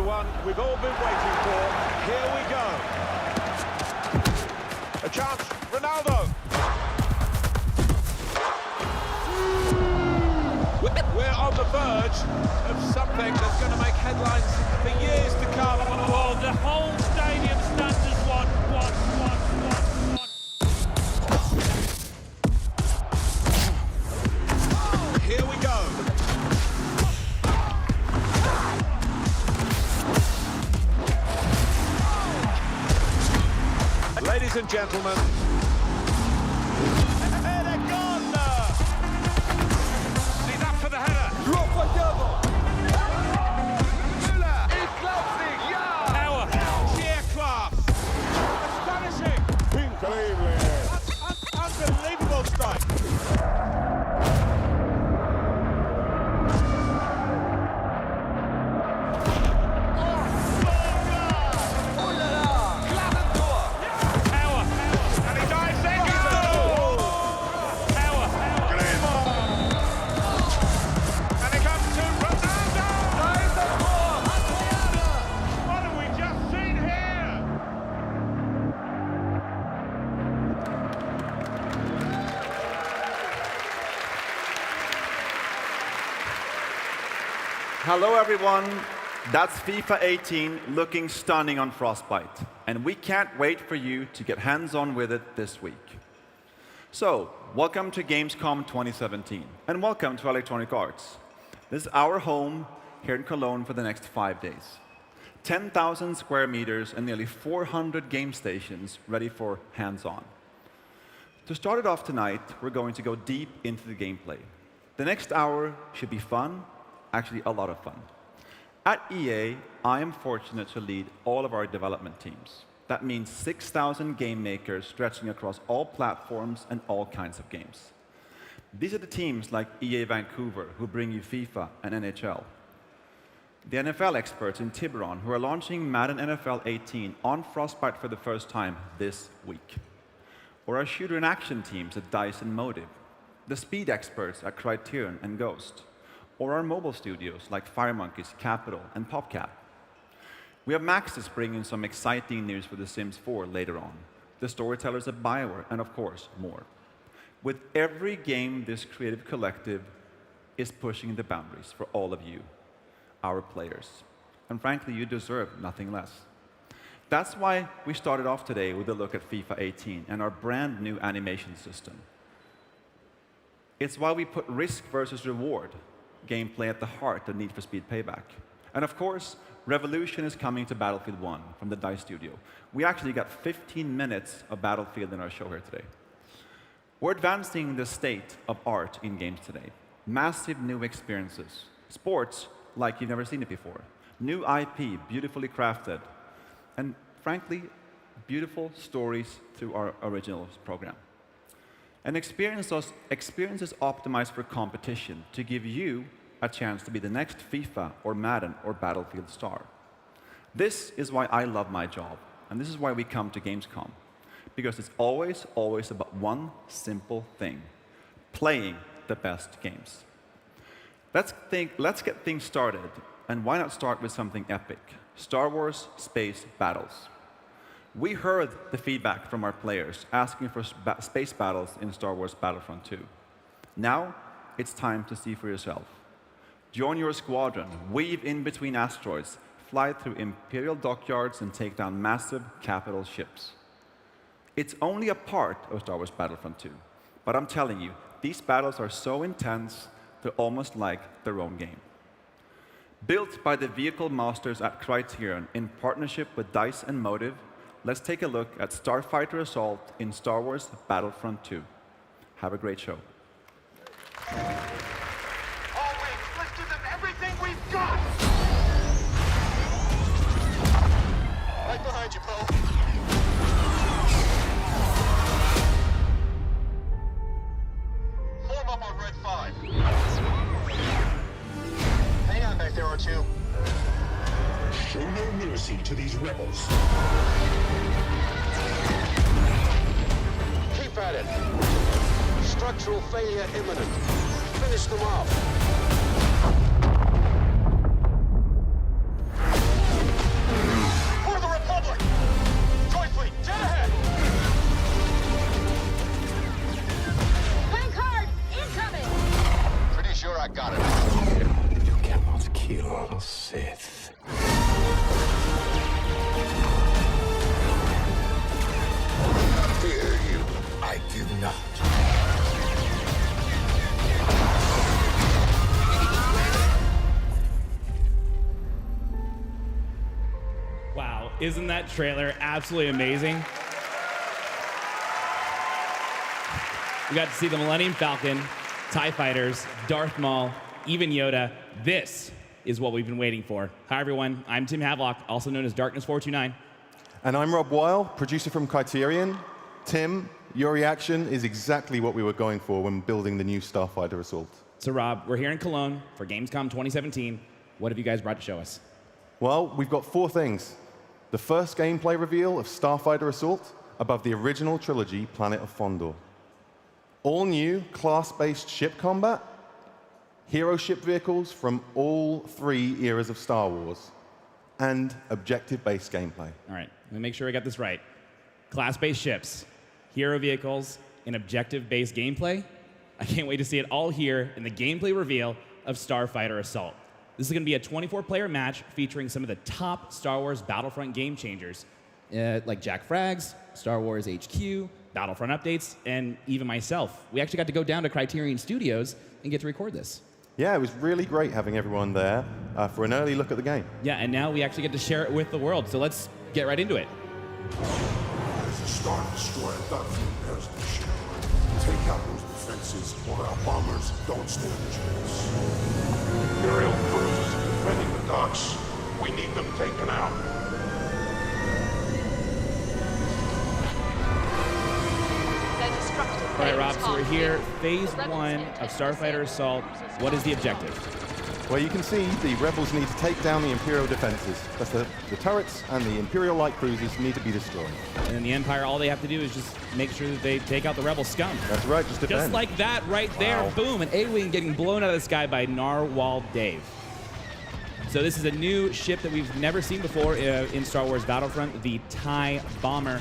the one we've all been waiting for. Here we go. A chance, Ronaldo. We're on the verge of something that's going to make headlines for years to come. Oh, the whole stadium stands as one. Here we go. Ladies and gentlemen, he's up for the header. Power, sheer class, astonishing, increíble, unbelievable strike. Hello everyone, that's FIFA 18 looking stunning on Frostbite, and we can't wait for you to get hands-on with it this week. So, welcome to Gamescom 2017, and welcome to Electronic Arts. This is our home here in Cologne for the next 5 days. 10,000 square meters and nearly 400 game stations ready for hands-on. To start it off tonight, we're going to go deep into the gameplay. The next hour should be fun, actually a lot of fun. At EA, I am fortunate to lead all of our development teams. That means 6,000 game makers stretching across all platforms and all kinds of games. These are the teams like EA Vancouver, who bring you FIFA and NHL. The NFL experts in Tiburon, who are launching Madden NFL 18 on Frostbite for the first time this week. Or our shooter and action teams at DICE and Motive. The speed experts at Criterion and Ghost. Or our mobile studios like Firemonkeys, Capital, and PopCap. We have Maxis bringing some exciting news for The Sims 4 later on, the storytellers at BioWare, and of course, more. With every game, this creative collective is pushing the boundaries for all of you, our players. And frankly, you deserve nothing less. That's why we started off today with a look at FIFA 18 and our brand new animation system. It's why we put risk versus reward gameplay at the heart of Need for Speed Payback. And of course, Revolution is coming to Battlefield 1 from the DICE studio. We actually got 15 minutes of Battlefield in our show here today. We're advancing the state of art in games today. Massive new experiences. Sports like you've never seen it before. New IP, beautifully crafted. And frankly, beautiful stories through our originals program. And experiences optimized for competition to give you a chance to be the next FIFA or Madden or Battlefield star. This is why I love my job, and this is why we come to Gamescom. Because it's always about one simple thing: playing the best games. Let's get things started, and why not start with something epic? Star Wars Space Battles. We heard the feedback from our players asking for space battles in Star Wars Battlefront 2. Now, it's time to see for yourself. Join your squadron, weave in between asteroids, fly through Imperial dockyards, and take down massive capital ships. It's only a part of Star Wars Battlefront 2, but I'm telling you, these battles are so intense, they're almost like their own game. Built by the vehicle masters at Criterion in partnership with DICE and Motive, let's take a look at Starfighter Assault in Star Wars Battlefront 2. Have a great show. All wings, let's give them everything we've got! Right behind you, Poe. Form up on Red 5. Hang on back there, R2. Show no mercy to these rebels. Keep at it. Structural failure imminent. Finish them off. got it. You cannot kill a Sith. Fear you, I do not. Wow, isn't that trailer absolutely amazing? We got to see the Millennium Falcon, TIE Fighters, Darth Maul, even Yoda. This is what we've been waiting for. Hi, everyone. I'm Tim Havelock, also known as Darkness429. And I'm Rob Weil, producer from Criterion. Tim, your reaction is exactly what we were going for when building the new Starfighter Assault. So, Rob, we're here in Cologne for Gamescom 2017. What have you guys brought to show us? Well, we've got 4 things. The first gameplay reveal of Starfighter Assault above the original trilogy, Planet of Fondor. All new class-based ship combat, hero ship vehicles from all 3 eras of Star Wars, and objective-based gameplay. All right, let me make sure I got this right. Class-based ships, hero vehicles, and objective-based gameplay. I can't wait to see it all here in the gameplay reveal of Starfighter Assault. This is going to be a 24-player match featuring some of the top Star Wars Battlefront game changers, like Jack Frags, Star Wars HQ, Battlefront updates, and even myself. We actually got to go down to Criterion Studios and get to record this. Yeah, it was really great having everyone there for an early look at the game. Yeah, and now we actually get to share it with the world, so let's get right into it. There's a Star Destroyer dogfield pairs of the ship. Take out those defenses, or our bombers don't stand a chance. Imperial cruisers are defending the docks. We need them taken out. All right, Rob, so we're here, phase 1 of Starfighter Assault. What is the objective? Well, you can see the rebels need to take down the Imperial defenses. That's the turrets and the Imperial light cruisers need to be destroyed. And then the Empire, all they have to do is just make sure that they take out the rebel scum. That's right, just defend. Just like that right there, Wow. boom, an A-Wing getting blown out of the sky by Narwhal Dave. So this is a new ship that we've never seen before in Star Wars Battlefront, the TIE Bomber.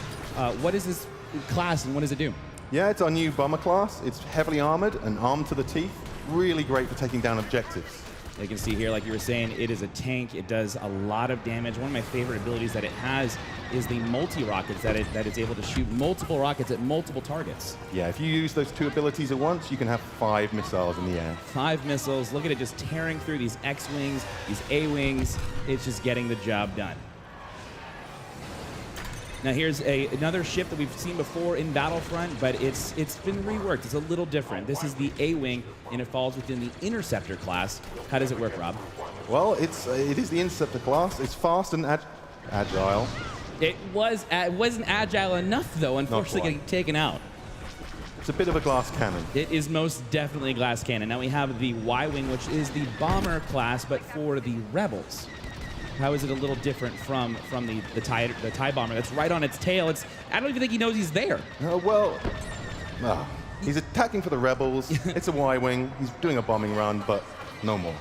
What is this class and what does it do? Yeah, it's our new bomber class. It's heavily armored and armed to the teeth. Really great for taking down objectives. You can see here, like you were saying, it is a tank. It does a lot of damage. One of my favorite abilities that it has is the multi-rockets, that it's able to shoot multiple rockets at multiple targets. Yeah, if you use those 2 abilities at once, you can have 5 missiles in the air. 5 missiles. Look at it just tearing through these X-Wings, these A-Wings. It's just getting the job done. Now here's another ship that we've seen before in Battlefront, but it's been reworked. It's a little different. This is the A-Wing, and it falls within the Interceptor class. How does it work, Rob? Well, it is the Interceptor class. It's fast and agile. It wasn't agile enough, though, unfortunately, getting taken out. It's a bit of a glass cannon. It is most definitely a glass cannon. Now we have the Y-Wing, which is the bomber class, but for the rebels. How is it a little different from the TIE bomber that's right on its tail? I don't even think he knows he's there. He's attacking for the rebels. It's a Y-Wing. He's doing a bombing run, but no more.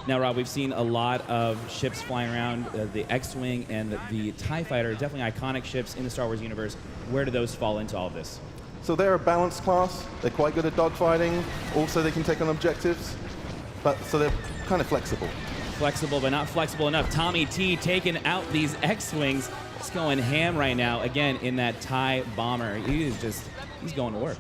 Now, Rob, we've seen a lot of ships flying around. The X-Wing and the TIE Fighter are definitely iconic ships in the Star Wars universe. Where do those fall into all of this? So they're a balanced class. They're quite good at dogfighting. Also, they can take on objectives. So they're kind of flexible. Flexible, but not flexible enough. Tommy T taking out these X-Wings. He's going ham right now, again, in that TIE bomber. He's going to work.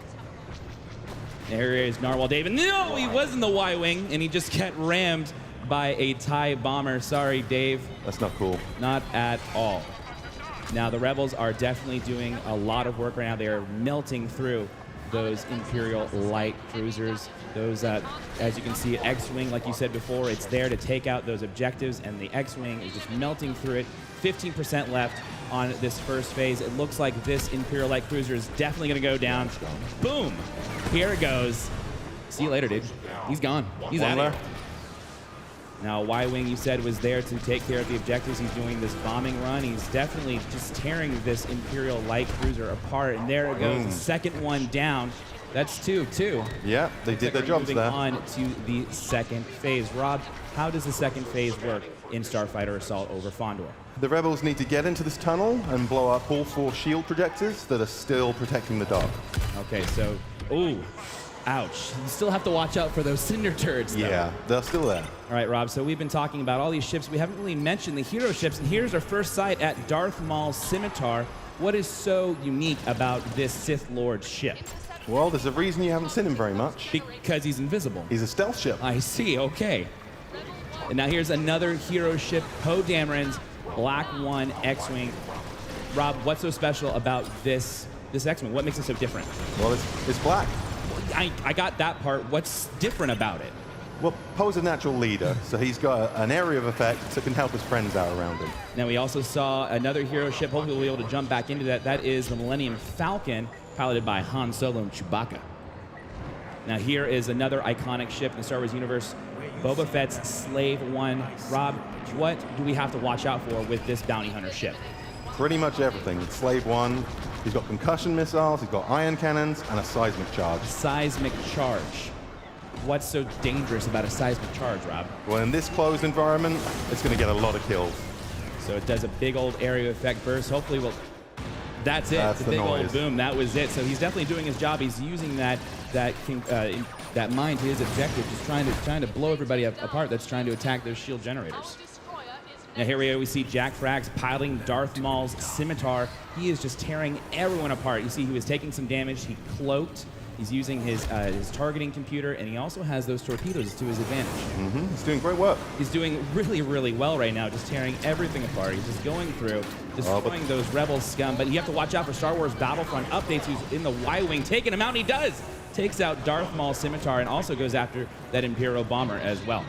There is Narwhal Dave. No, he was in the Y-Wing, and he just got rammed by a TIE bomber. Sorry, Dave. That's not cool. Not at all. Now, the Rebels are definitely doing a lot of work right now. They are melting through those Imperial light cruisers. Those, as you can see, X-Wing, like you said before, it's there to take out those objectives, and the X-Wing is just melting through it. 15% left on this first phase. It looks like this Imperial light cruiser is definitely going to go down. Boom! Here it goes. See you later, dude. He's gone. He's out of here. Now, Y-Wing, you said, was there to take care of the objectives. He's doing this bombing run. He's definitely just tearing this Imperial light cruiser apart. And there it goes, the second one down. That's two. Yeah, they did their jobs there. Moving on to the second phase. Rob, how does the second phase work in Starfighter Assault over Fondor? The Rebels need to get into this tunnel and blow up all 4 shield projectors that are still protecting the dock. Okay, so, ooh. Ouch. You still have to watch out for those cinder turrets, though. Yeah, they're still there. All right, Rob, so we've been talking about all these ships. We haven't really mentioned the hero ships, and here's our first sight at Darth Maul's Scimitar. What is so unique about this Sith Lord ship? Well, there's a reason you haven't seen him very much. Because he's invisible. He's a stealth ship. I see, okay. And now here's another hero ship, Poe Dameron's Black 1 X-Wing. Rob, what's so special about this X-Wing? What makes it so different? Well, it's black. I got that part. What's different about it? Well, Poe's a natural leader, so he's got an area of effect that can help his friends out around him. Now, we also saw another hero ship. Hopefully, we'll be able to jump back into that. That is the Millennium Falcon, piloted by Han Solo and Chewbacca. Now, here is another iconic ship in the Star Wars universe, Boba Fett's Slave One. Rob, what do we have to watch out for with this bounty hunter ship? Pretty much everything. It's Slave One. He's got concussion missiles, he's got ion cannons, and a seismic charge. Seismic charge. What's so dangerous about a seismic charge, Rob? Well, in this closed environment, it's going to get a lot of kills. So it does a big old area effect burst. Hopefully that's it. That's the the big noise. old boom. That was it. So he's definitely doing his job. He's using that mine to his objective, just trying to blow everybody apart that's trying to attack those shield generators. Now here we see Jack Frags piloting Darth Maul's Scimitar. He is just tearing everyone apart. You see he was taking some damage. He cloaked. He's using his targeting computer, and he also has those torpedoes to his advantage. He's doing great work. He's doing really, really well right now, just tearing everything apart. He's just going through, destroying those rebel scum. But you have to watch out for Star Wars Battlefront updates. Who's in the Y-Wing, taking him out, and he does! Takes out Darth Maul's Scimitar and also goes after that Imperial bomber as well.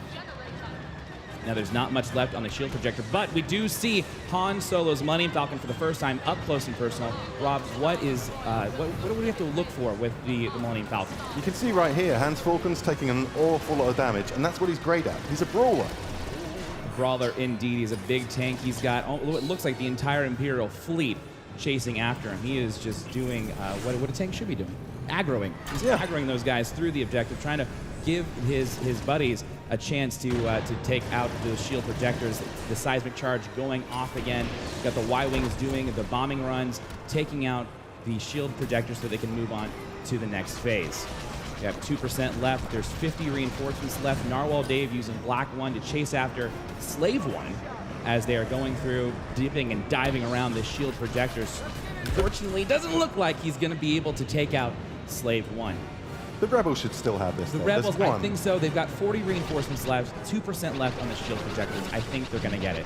Now, there's not much left on the shield projector, but we do see Han Solo's Millennium Falcon for the first time up close and personal. Rob, what do we have to look for with the Millennium Falcon? You can see right here, Hans Falcon's taking an awful lot of damage, and that's what he's great at. He's a brawler. Brawler indeed. He's a big tank. He's got what looks like the entire Imperial fleet chasing after him. He is just doing what a tank should be doing. Aggroing. He's aggroing those guys through the objective, trying to give his buddies a chance to take out those shield projectors. The seismic charge going off again. Got the Y-Wings doing the bombing runs, taking out the shield projectors so they can move on to the next phase. We have 2% left. There's 50 reinforcements left. Narwhal Dave using Black 1 to chase after Slave 1 as they are going through, dipping and diving around the shield projectors. Unfortunately, it doesn't look like he's going to be able to take out Slave 1. The Rebels should still have this. The Rebels, I think so. They've got 40 reinforcements left, 2% left on the shield projectors. I think they're going to get it.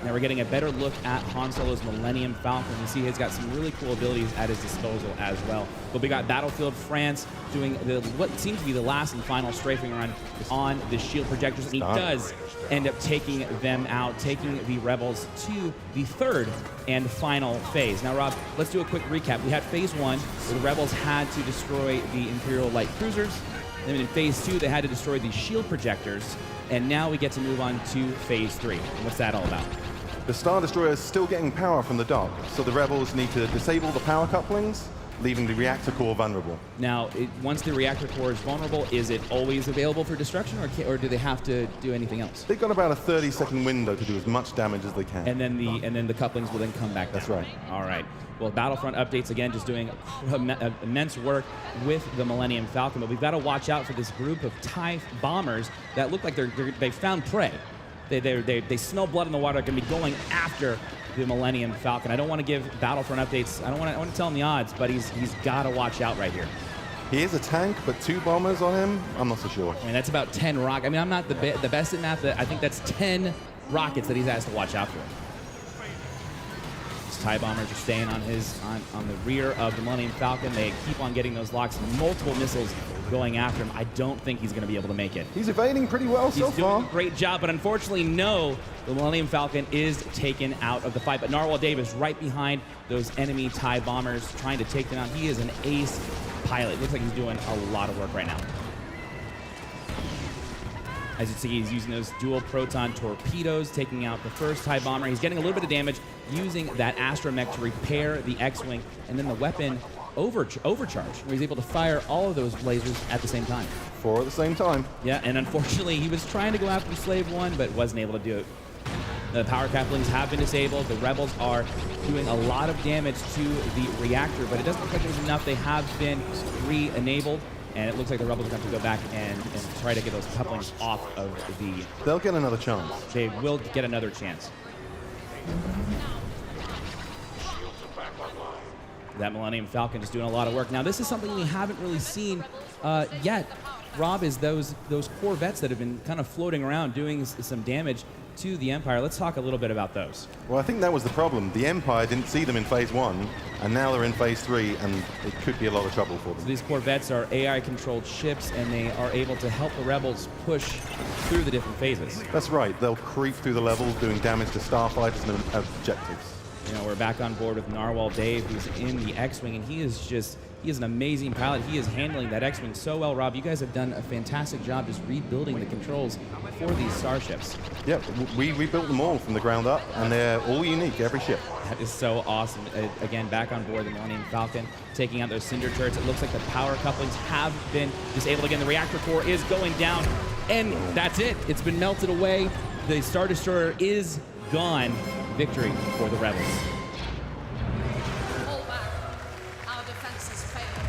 Now we're getting a better look at Han Solo's Millennium Falcon. You see he's got some really cool abilities at his disposal as well. But we got Battlefield France doing what seems to be the last and final strafing run on the shield projectors. And he does end up taking them out, taking the Rebels to the third and final phase. Now, Rob, let's do a quick recap. We had phase 1, where the Rebels had to destroy the Imperial light cruisers. Then in phase 2, they had to destroy the shield projectors. And now we get to move on to phase 3. What's that all about? The Star Destroyer is still getting power from the dock, so the Rebels need to disable the power couplings, leaving the reactor core vulnerable. Now, once the reactor core is vulnerable, is it always available for destruction, or do they have to do anything else? They've got about a 30-second window to do as much damage as they can. And then the couplings will then come back down. That's right. All right. Well, Battlefront updates again, just doing immense work with the Millennium Falcon. But we've got to watch out for this group of TIE bombers that look like they found prey. They smell blood in the water. They're going to be going after the Millennium Falcon. I don't want to give Battlefront updates. I want to tell him the odds, but he's got to watch out right here. He is a tank, but 2 bombers on him, I'm not so sure. I mean, that's about 10 rockets. I mean, I'm not the best at math. I think that's 10 rockets that he has to watch out for. These TIE bombers are staying on the rear of the Millennium Falcon. They keep on getting those locks. Multiple missiles going after him. I don't think he's going to be able to make it. He's evading pretty well so far. He's doing a great job, but unfortunately, no. The Millennium Falcon is taken out of the fight, but Narwhal Dave is right behind those enemy TIE bombers, trying to take them out. He is an ace pilot. Looks like he's doing a lot of work right now. As you see, he's using those dual proton torpedoes, taking out the first TIE bomber. He's getting a little bit of damage using that astromech to repair the X-Wing, and then the weapon overcharge, where he's able to fire all of those lasers at the same time. 4 at the same time. Yeah, and unfortunately, he was trying to go after Slave 1, but wasn't able to do it. The power couplings have been disabled. The Rebels are doing a lot of damage to the reactor, but it doesn't look like there's enough. They have been re-enabled, and it looks like the Rebels are going to go back and try to get those couplings off of the... They'll get another chance. They will get another chance. That Millennium Falcon is doing a lot of work. Now, this is something we haven't really seen yet, Rob, is those Corvettes that have been kind of floating around doing some damage to the Empire. Let's talk a little bit about those. Well, I think that was the problem. The Empire didn't see them in Phase 1, and now they're in Phase 3, and it could be a lot of trouble for them. So these Corvettes are AI-controlled ships, and they are able to help the Rebels push through the different phases. That's right. They'll creep through the levels, doing damage to starfighters and objectives. You know, we're back on board with Narwhal Dave, who's in the X-Wing, and he is an amazing pilot. He is handling that X-Wing so well, Rob. You guys have done a fantastic job just rebuilding the controls for these starships. Yeah, we rebuilt them all from the ground up, and they're all unique, every ship. That is so awesome. Again, back on board the Millennium Falcon, taking out those cinder turrets. It looks like the power couplings have been disabled again. The reactor core is going down, and that's it. It's been melted away. The Star Destroyer is gone. Victory for the Rebels. All back. Our defenses failed.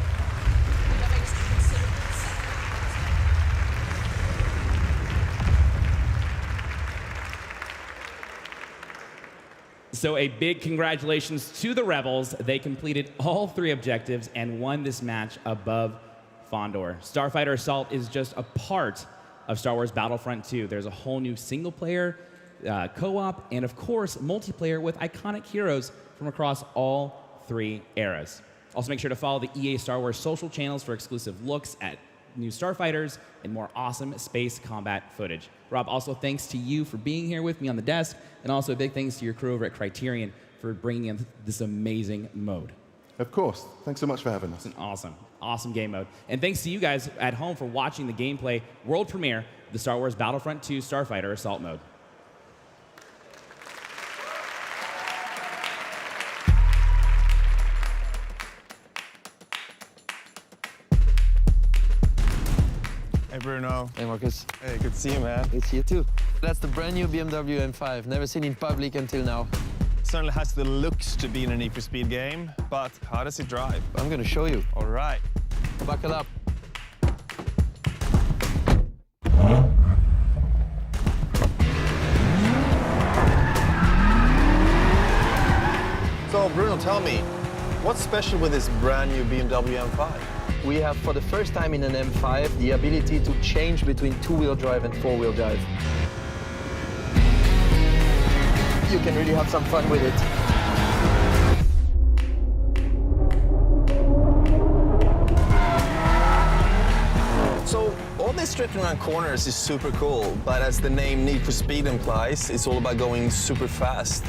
We have faced considerable setbacks. So a big congratulations to the Rebels. They completed all 3 objectives and won this match above Fondor. Starfighter Assault is just a part of Star Wars Battlefront 2. There's a whole new single-player co-op, and of course, multiplayer with iconic heroes from across all 3 eras. Also, make sure to follow the EA Star Wars social channels for exclusive looks at new starfighters and more awesome space combat footage. Rob, also thanks to you for being here with me on the desk, and also a big thanks to your crew over at Criterion for bringing in this amazing mode. Of course. Thanks so much for having us. It's an awesome game mode. And thanks to you guys at home for watching the gameplay world premiere of the Star Wars Battlefront 2 Starfighter Assault mode. Hey Bruno. Hey Marcus. Hey, good to see you, man. Good to see you too. That's the brand new BMW M5. Never seen in public until now. Certainly has the looks to be in a Need for Speed game, but how does it drive? I'm gonna show you. All right. Buckle up. So Bruno, tell me, what's special with this brand new BMW M5? We have, for the first time in an M5, the ability to change between 2-wheel drive and 4-wheel drive. You can really have some fun with it. So all this drifting around corners is super cool, but as the name Need for Speed implies, it's all about going super fast.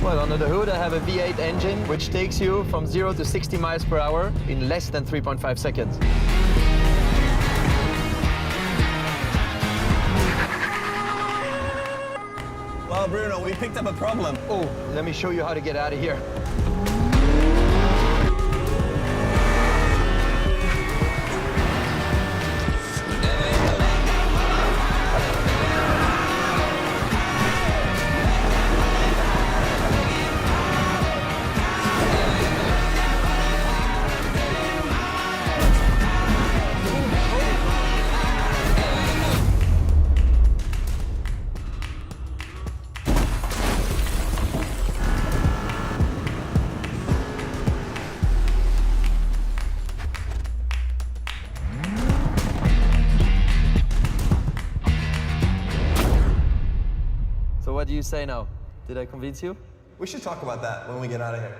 Well, under the hood, I have a V8 engine, which takes you from 0 to 60 miles per hour in less than 3.5 seconds. Well, Bruno, we picked up a problem. Oh, let me show you how to get out of here. What do you say now? Did I convince you? We should talk about that when we get out of here.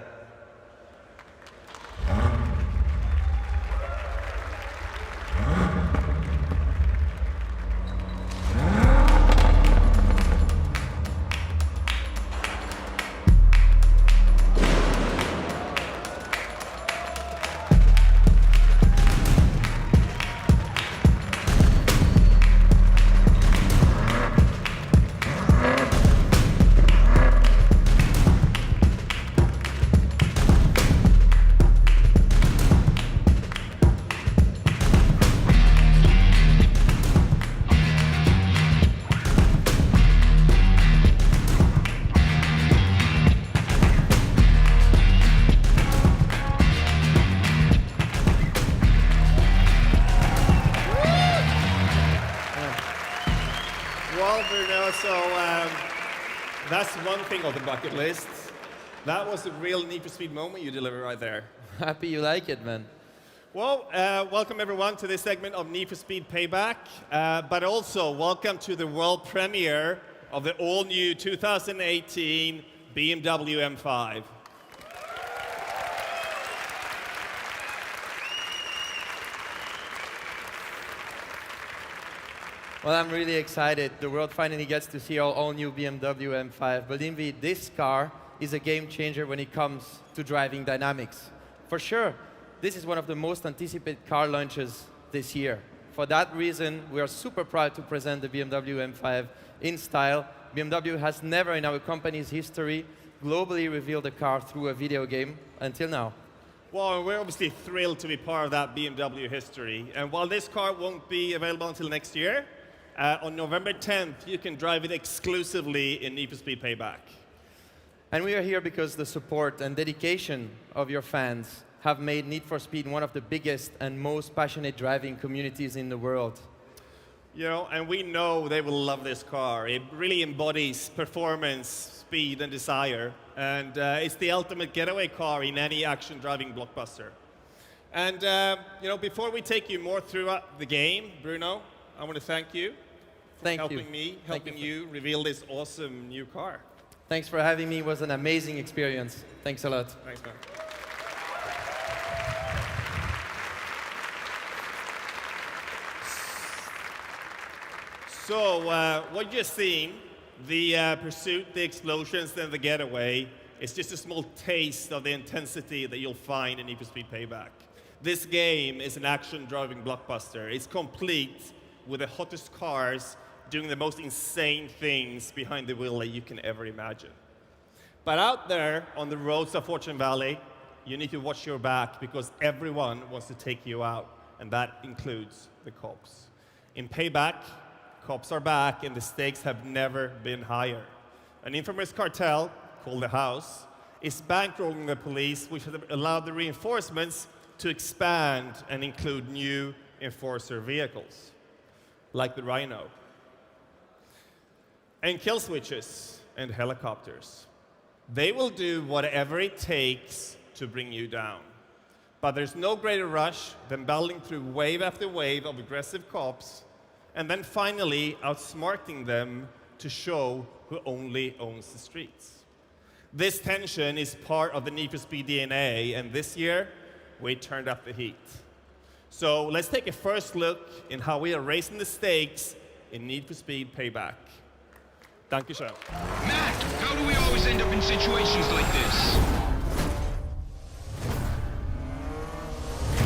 Well, Bruno, so that's one thing on the bucket list. That was a real Need for Speed moment you delivered right there. Happy you like it, man. Well, welcome everyone to this segment of Need for Speed Payback, but also welcome to the world premiere of the all-new 2018 BMW M5. Well, I'm really excited. The world finally gets to see our all-new BMW M5. Believe me, this car is a game changer when it comes to driving dynamics. For sure, this is one of the most anticipated car launches this year. For that reason, we are super proud to present the BMW M5 in style. BMW has never in our company's history globally revealed a car through a video game until now. Well, we're obviously thrilled to be part of that BMW history. And while this car won't be available until next year, on November 10th, you can drive it exclusively in Need for Speed Payback. And we are here because the support and dedication of your fans have made Need for Speed one of the biggest and most passionate driving communities in the world. You know, and we know they will love this car. It really embodies performance, speed, and desire. And it's the ultimate getaway car in any action driving blockbuster. And, you know, before we take you more throughout the game, Bruno, I want to thank you for helping you reveal this awesome new car. Thanks for having me. It was an amazing experience. Thanks a lot. Thanks, man. So, what you've seen, the pursuit, the explosions, and the getaway, is just a small taste of the intensity that you'll find in Need for Speed Payback. This game is an action-driving blockbuster. It's complete with the hottest cars doing the most insane things behind the wheel that you can ever imagine. But out there on the roads of Fortune Valley, you need to watch your back because everyone wants to take you out, and that includes the cops. In Payback, cops are back, and the stakes have never been higher. An infamous cartel, called the House, is bankrolling the police, which has allowed the reinforcements to expand and include new enforcer vehicles, like the Rhino, and kill switches and helicopters. They will do whatever it takes to bring you down. But there's no greater rush than battling through wave after wave of aggressive cops and then finally outsmarting them to show who only owns the streets. This tension is part of the Need for Speed DNA, and this year, we turned up the heat. So let's take a first look in how we are raising the stakes in Need for Speed Payback. Dankeschön. Mac, how do we always end up in situations like this?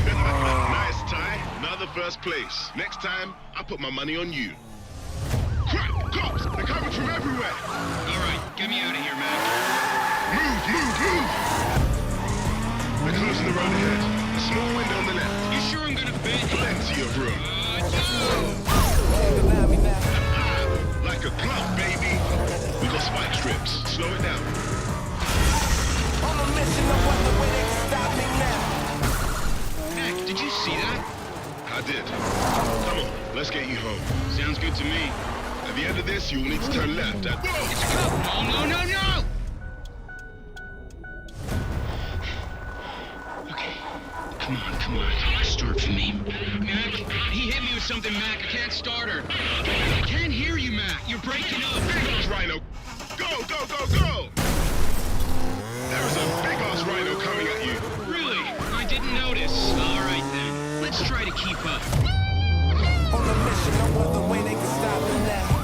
Nice, Ty. Another first place. Next time, I'll put my money on you. Crap! Cops! They're coming from everywhere! All right, get me out of here, Mac. Move! They're closing the road ahead. A small window on the left. You sure I'm gonna fit? Plenty of room. Like a clock, baby. We got spike strips. Slow it down. On a mission, no other way they can stop me now. Mac, did you see that? I did. Come on, let's get you home. Sounds good to me. At the end of this, you'll need to turn left. It's a cop! No! Okay, come on. Start for me. Mac, he hit me with something, Mac. I can't start her. I can't hear you, Mac. You're breaking up. Big ass rhino! Go! There's a big ass rhino coming at you. Really? I didn't notice. All right, then. Let's try to keep up. On a mission, no other way they can stop me now.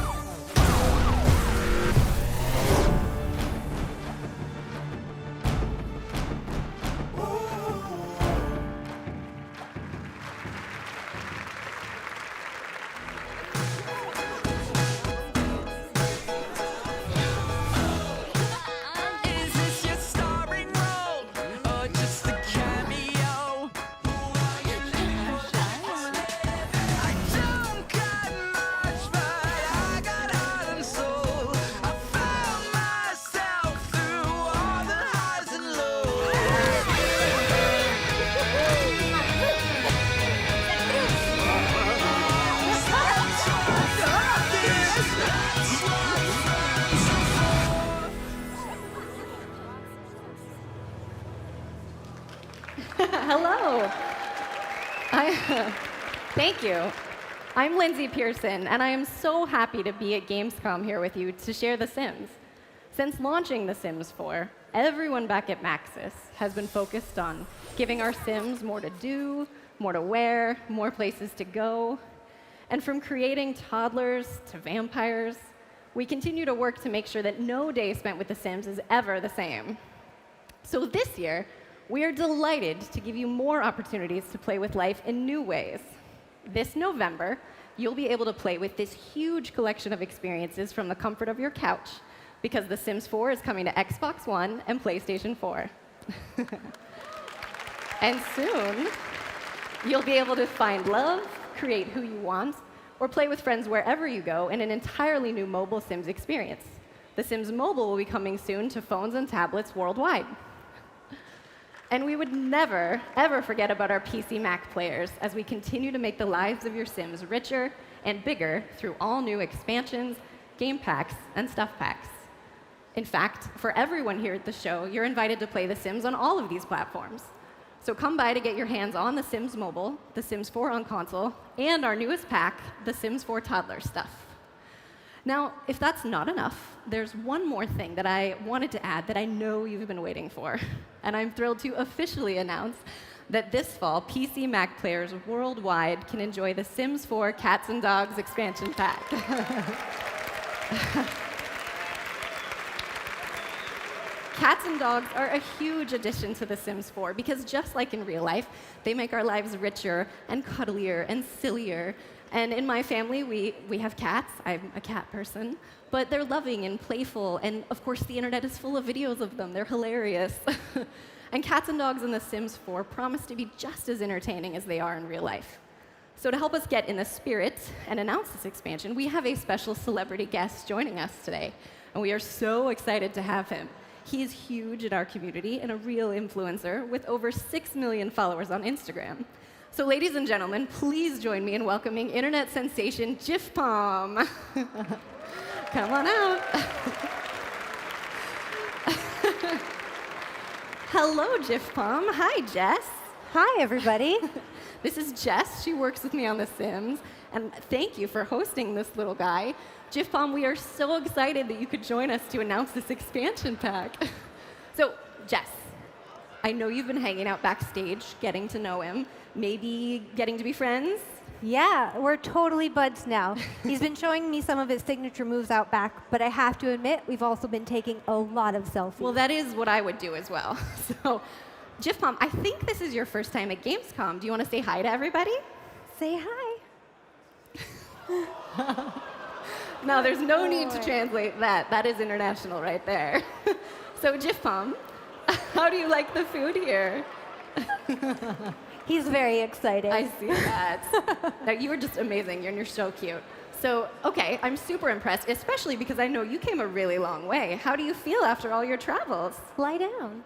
I don't got much, but I Thank you. I'm Lindsay Pearson, and I am so happy to be at Gamescom here with you to share The Sims. Since launching The Sims 4, everyone back at Maxis has been focused on giving our Sims more to do, more to wear, more places to go. And from creating toddlers to vampires, we continue to work to make sure that no day spent with The Sims is ever the same. So this year, we are delighted to give you more opportunities to play with life in new ways. This November, you'll be able to play with this huge collection of experiences from the comfort of your couch, because The Sims 4 is coming to Xbox One and PlayStation 4. And soon, you'll be able to find love, create who you want, or play with friends wherever you go in an entirely new mobile Sims experience. The Sims Mobile will be coming soon to phones and tablets worldwide. And we would never, ever forget about our PC Mac players as we continue to make the lives of your Sims richer and bigger through all new expansions, game packs, and stuff packs. In fact, for everyone here at the show, you're invited to play The Sims on all of these platforms. So come by to get your hands on The Sims Mobile, The Sims 4 on console, and our newest pack, The Sims 4 Toddler Stuff. Now, if that's not enough, there's one more thing that I wanted to add that I know you've been waiting for. And I'm thrilled to officially announce that this fall, PC Mac players worldwide can enjoy The Sims 4 Cats and Dogs expansion pack. Cats and dogs are a huge addition to The Sims 4 because just like in real life, they make our lives richer and cuddlier and sillier. And in my family, we have cats. I'm a cat person. But they're loving and playful. And of course, the internet is full of videos of them. They're hilarious. And cats and dogs in The Sims 4 promise to be just as entertaining as they are in real life. So to help us get in the spirit and announce this expansion, we have a special celebrity guest joining us today. And we are so excited to have him. He is huge in our community and a real influencer with over 6 million followers on Instagram. So ladies and gentlemen, please join me in welcoming internet sensation Jif Palm. Come on out. Hello, Jif Palm. Hi, Jess. Hi, everybody. This is Jess. She works with me on The Sims. And thank you for hosting this little guy. Jif Palm, we are so excited that you could join us to announce this expansion pack. So, Jess, I know you've been hanging out backstage, getting to know him, maybe getting to be friends? Yeah, we're totally buds now. He's been showing me some of his signature moves out back, but I have to admit, we've also been taking a lot of selfies. Well, that is what I would do as well. So, Jif Palm, I think this is your first time at Gamescom. Do you want to say hi to everybody? Say hi. No, there's no need to translate that. That is international right there. So, Jif Palm, how do you like the food here? He's very excited. I see that. No, you are just amazing, and you're so cute. So, okay, I'm super impressed, especially because I know you came a really long way. How do you feel after all your travels? Lie down.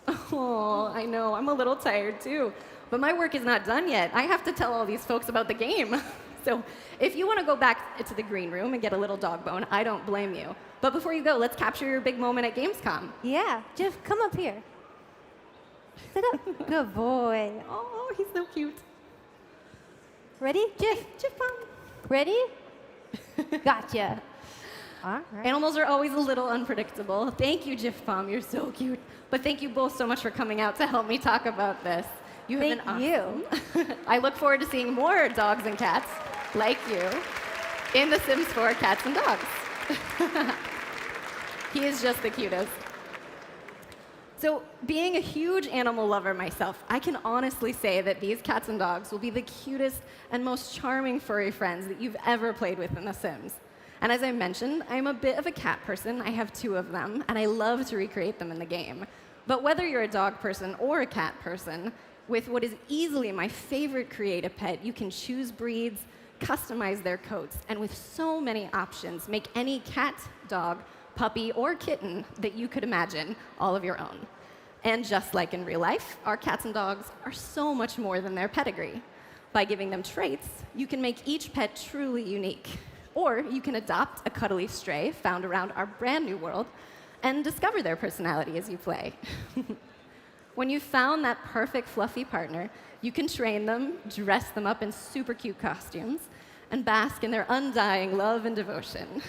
Oh, I know. I'm a little tired, too. But my work is not done yet. I have to tell all these folks about the game. So if you want to go back to the green room and get a little dog bone, I don't blame you. But before you go, let's capture your big moment at Gamescom. Yeah, Jif, come up here. Sit up. Good boy. Oh, he's so cute. Ready? Jif. Jif Palm. Ready? Gotcha. All right. Animals are always a little unpredictable. Thank you, Jif Palm. You're so cute. But thank you both so much for coming out to help me talk about this. You have been awesome. Thank you. I look forward to seeing more dogs and cats like you in The Sims 4 Cats and Dogs. He is just the cutest. So, being a huge animal lover myself, I can honestly say that these cats and dogs will be the cutest and most charming furry friends that you've ever played with in The Sims. And as I mentioned, I'm a bit of a cat person. I have 2 of them, and I love to recreate them in the game. But whether you're a dog person or a cat person, with what is easily my favorite creative pet, you can choose breeds, customize their coats, and with so many options, make any cat, dog, puppy, or kitten that you could imagine all of your own. And just like in real life, our cats and dogs are so much more than their pedigree. By giving them traits, you can make each pet truly unique. Or you can adopt a cuddly stray found around our brand new world and discover their personality as you play. When you've found that perfect fluffy partner, You can train them, dress them up in super cute costumes, and bask in their undying love and devotion.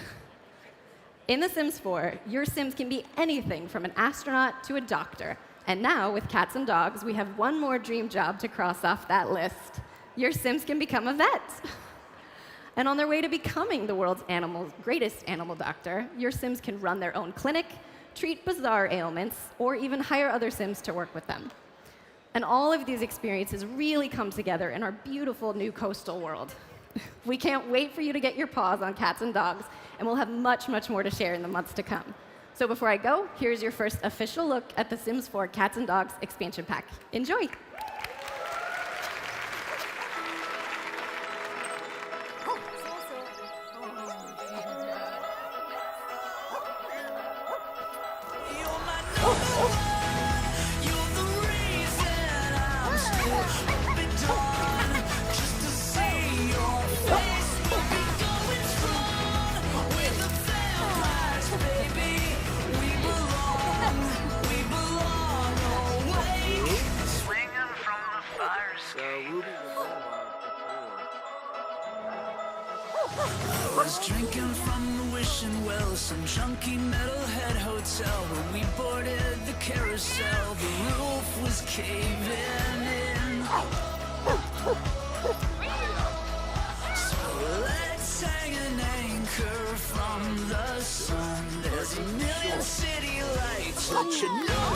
In The Sims 4, your Sims can be anything from an astronaut to a doctor. And now, with cats and dogs, we have one more dream job to cross off that list. Your Sims can become a vet. And on their way to becoming the world's greatest animal doctor, your Sims can run their own clinic, treat bizarre ailments, or even hire other Sims to work with them. And all of these experiences really come together in our beautiful new coastal world. We can't wait for you to get your paws on cats and dogs, and we'll have much, much more to share in the months to come. So before I go, here's your first official look at the Sims 4 Cats and Dogs expansion pack. Enjoy! Was drinking from the wishing well, some junky metalhead hotel where we boarded the carousel. The roof was caving in. So let's hang an anchor from the sun. There's a million city lights, but you know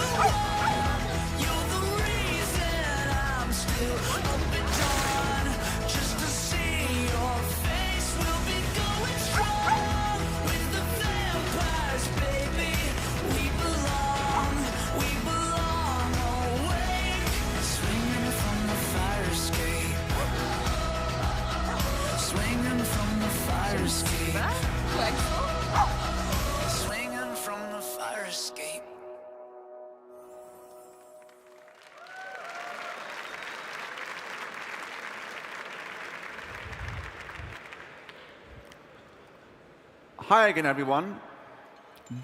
you're the reason I'm still up at dawn. Just to see your face, we'll be going strong with the vampires, baby. We belong awake, swinging from the fire escape, swinging from the fire escape, swinging from the fire escape. Hi again, everyone.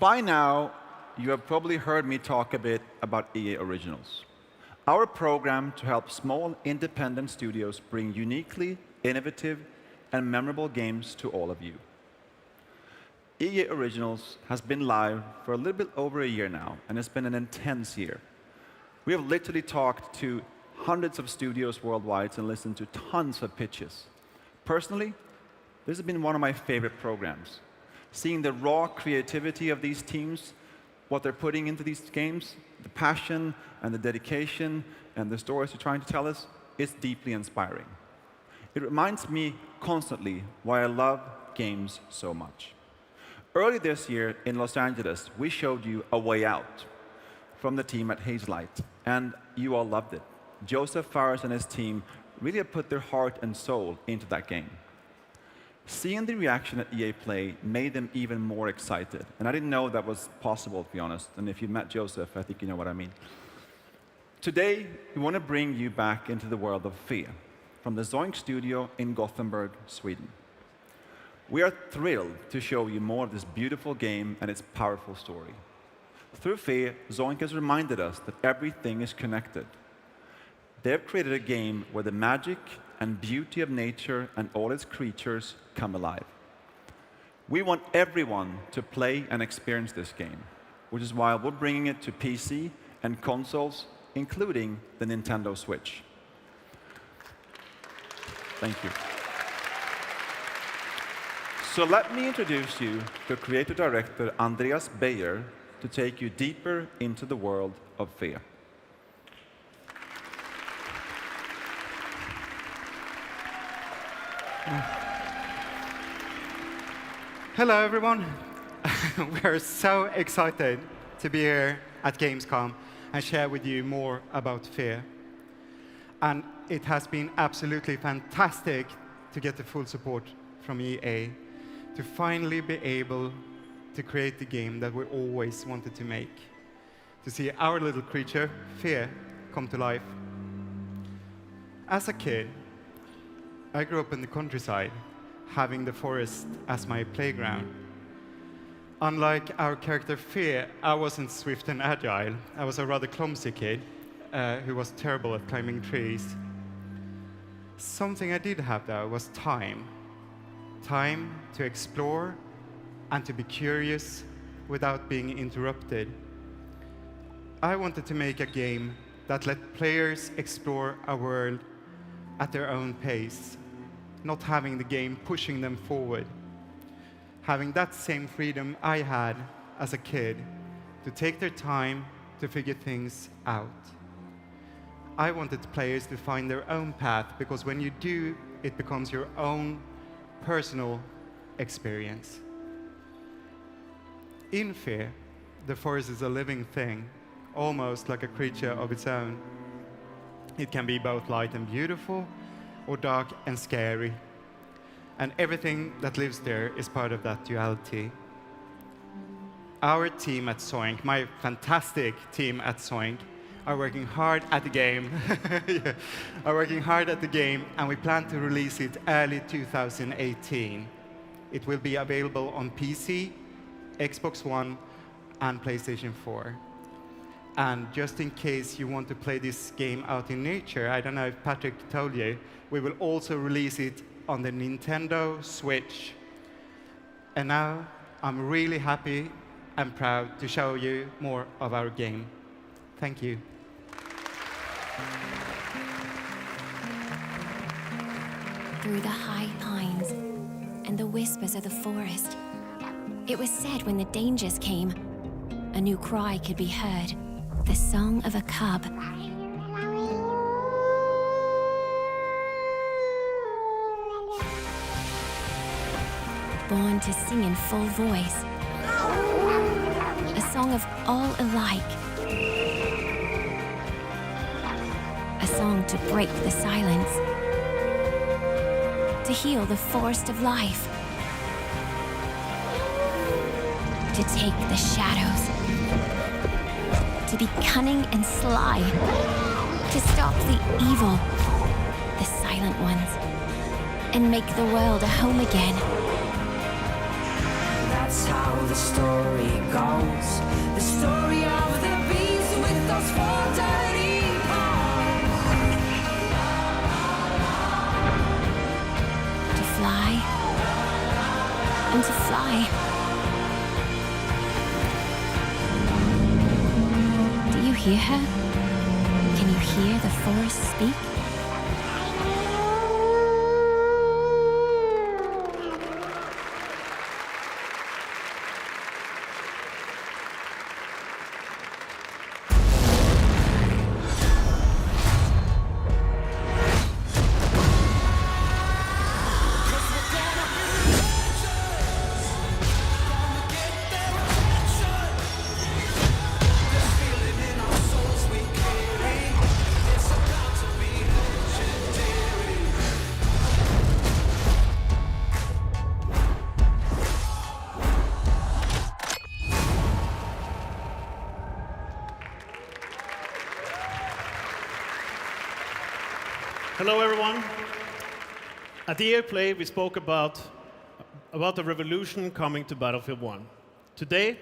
By now, you have probably heard me talk a bit about EA Originals, our program to help small, independent studios bring uniquely innovative and memorable games to all of you. EA Originals has been live for a little bit over a year now, and it's been an intense year. We have literally talked to hundreds of studios worldwide and listened to tons of pitches. Personally, this has been one of my favorite programs. Seeing the raw creativity of these teams, what they're putting into these games, the passion and the dedication and the stories they're trying to tell us, it's deeply inspiring. It reminds me constantly why I love games so much. Early this year in Los Angeles, we showed you A Way Out from the team at Hazelight, and you all loved it. Joseph Fares and his team really have put their heart and soul into that game. Seeing the reaction at EA Play made them even more excited. And I didn't know that was possible, to be honest. And if you met Joseph, I think you know what I mean. Today, we want to bring you back into the world of Fe from the Zoink studio in Gothenburg, Sweden. We are thrilled to show you more of this beautiful game and its powerful story. Through Fe, Zoink has reminded us that everything is connected. They have created a game where the magic and beauty of nature and all its creatures come alive. We want everyone to play and experience this game, which is why we're bringing it to PC and consoles, including the Nintendo Switch. Thank you. So let me introduce you to creative director Andreas Beyer to take you deeper into the world of Fe. Hello, everyone. We're so excited to be here at Gamescom and share with you more about Fe. And it has been absolutely fantastic to get the full support from EA to finally be able to create the game that we always wanted to make, to see our little creature, Fe, come to life. As a kid, I grew up in the countryside, having the forest as my playground. Unlike our character Fe, I wasn't swift and agile. I was a rather clumsy kid who was terrible at climbing trees. Something I did have, though, was time. Time to explore and to be curious without being interrupted. I wanted to make a game that let players explore a world at their own pace, not having the game pushing them forward. Having that same freedom I had as a kid to take their time to figure things out. I wanted players to find their own path, because when you do, it becomes your own personal experience. In Fear, the forest is a living thing, almost like a creature of its own. It can be both light and beautiful, or dark and scary. And everything that lives there is part of that duality. Our team at Zoink, my fantastic team at Zoink, are working hard at the game. Yeah, are working hard at the game, and we plan to release it early 2018. It will be available on PC, Xbox One, and PlayStation 4. And just in case you want to play this game out in nature, I don't know if Patrick told you, we will also release it on the Nintendo Switch. And now I'm really happy and proud to show you more of our game. Thank you. Through the high pines and the whispers of the forest, it was said when the dangers came, a new cry could be heard, the song of a cub. Born to sing in full voice, a song of all alike, a song to break the silence, to heal the forest of life, to take the shadows, to be cunning and sly, to stop the evil, the silent ones, and make the world a home again. That's how the story goes. The story of the beast with those four dirty paws. To fly and to fly. Do you hear her? Can you hear the forest speak? Hello, everyone. At the EA Play, we spoke about the revolution coming to Battlefield 1. Today,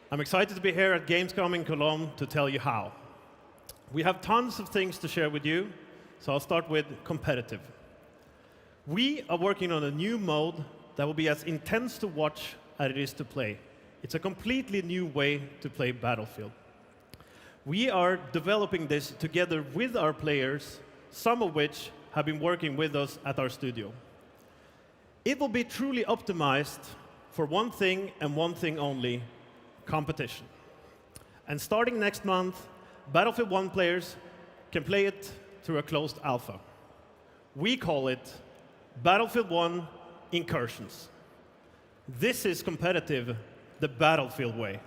I'm excited to be here at Gamescom in Cologne to tell you how. We have tons of things to share with you, so I'll start with competitive. We are working on a new mode that will be as intense to watch as it is to play. It's a completely new way to play Battlefield. We are developing this together with our players, some of which have been working with us at our studio. It will be truly optimized for one thing and one thing only: competition. And starting next month, Battlefield 1 players can play it through a closed alpha. We call it Battlefield 1 Incursions. This is competitive the Battlefield way.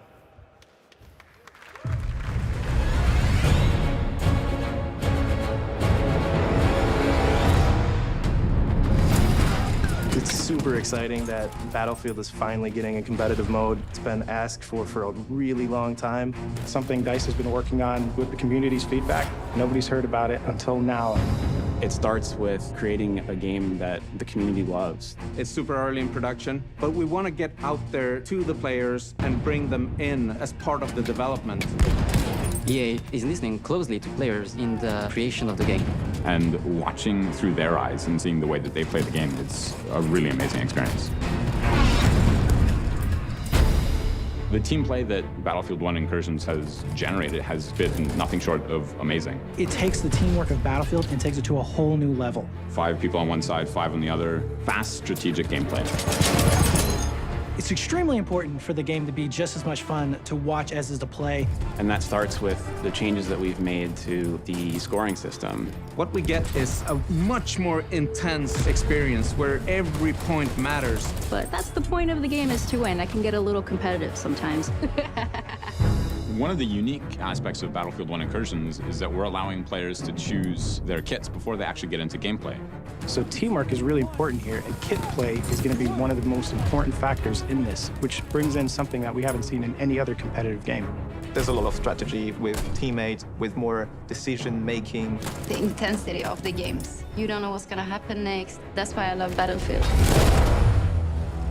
It's super exciting that Battlefield is finally getting a competitive mode. It's been asked for a really long time. Something DICE has been working on with the community's feedback. Nobody's heard about it until now. It starts with creating a game that the community loves. It's super early in production, but we want to get out there to the players and bring them in as part of the development. EA is listening closely to players in the creation of the game. and watching through their eyes and seeing the way that they play the game, it's a really amazing experience. The team play that Battlefield 1 Incursions has generated has been nothing short of amazing. It takes the teamwork of Battlefield and takes it to a whole new level. 5 people on one side, 5 on the other. Fast, strategic gameplay. It's extremely important for the game to be just as much fun to watch as is to play. And that starts with the changes that we've made to the scoring system. What we get is a much more intense experience where every point matters. But that's the point of the game, is to win. I can get a little competitive sometimes. One of the unique aspects of Battlefield 1 Incursions is that we're allowing players to choose their kits before they actually get into gameplay. So teamwork is really important here, and kit play is going to be one of the most important factors in this, which brings in something that we haven't seen in any other competitive game. There's a lot of strategy with teammates, with more decision-making. The intensity of the games. You don't know what's going to happen next. That's why I love Battlefield.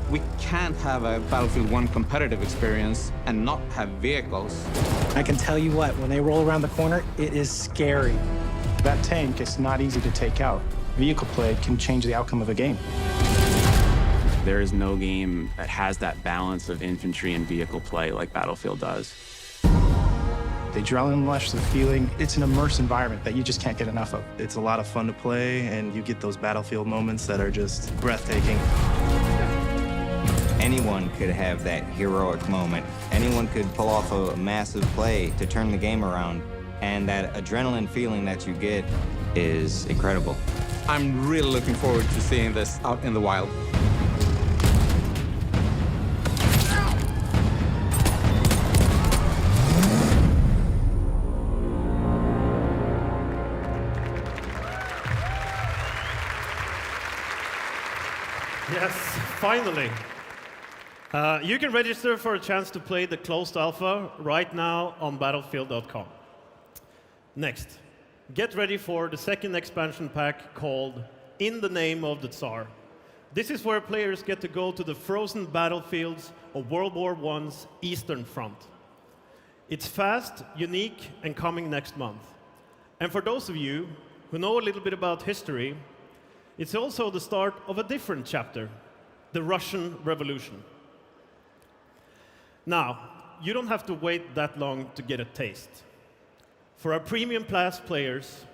We can't have a Battlefield 1 competitive experience and not have vehicles. I can tell you what, when they roll around the corner, it is scary. That tank is not easy to take out. Vehicle play can change the outcome of a game. There is no game that has that balance of infantry and vehicle play like Battlefield does. The adrenaline rush, the feeling, it's an immersed environment that you just can't get enough of. It's a lot of fun to play, and you get those Battlefield moments that are just breathtaking. Anyone could have that heroic moment. Anyone could pull off a massive play to turn the game around. And that adrenaline feeling that you get is incredible. I'm really looking forward to seeing this out in the wild. Yes, finally. You can register for a chance to play the closed alpha right now on battlefield.com. Next, get ready for the second expansion pack called In the Name of the Tsar. This is where players get to go to the frozen battlefields of World War I's Eastern Front. It's fast, unique, and coming next month. And for those of you who know a little bit about history, it's also the start of a different chapter, the Russian Revolution. Now, you don't have to wait that long to get a taste. For our Premium Plus players,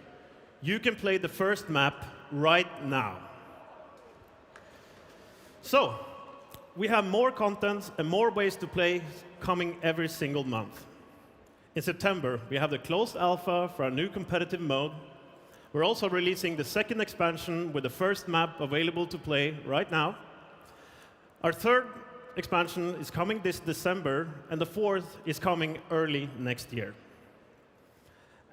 you can play the first map right now. So, we have more content and more ways to play coming every single month. In September, we have the closed alpha for our new competitive mode. We're also releasing the second expansion with the first map available to play right now. Our third expansion is coming this December, and the fourth is coming early next year.